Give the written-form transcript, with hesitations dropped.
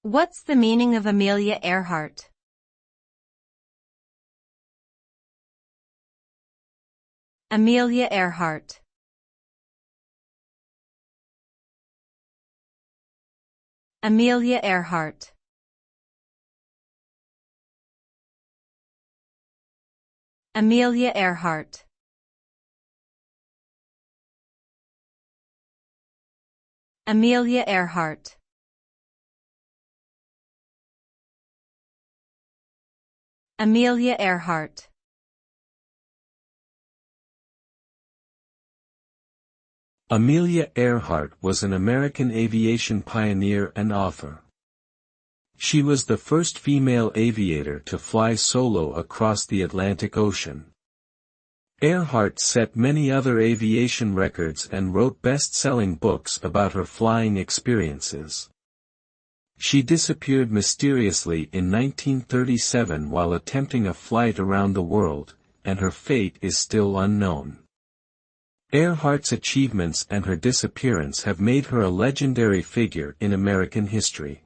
What's the meaning of Amelia Earhart? Amelia Earhart. Amelia Earhart. Amelia Earhart. Amelia Earhart. Amelia Earhart. Amelia Earhart was an American aviation pioneer and author. She was the first female aviator to fly solo across the Atlantic Ocean. Earhart set many other aviation records and wrote best-selling books about her flying experiences. She disappeared mysteriously in 1937 while attempting a flight around the world, and her fate is still unknown. Earhart's achievements and her disappearance have made her a legendary figure in American history.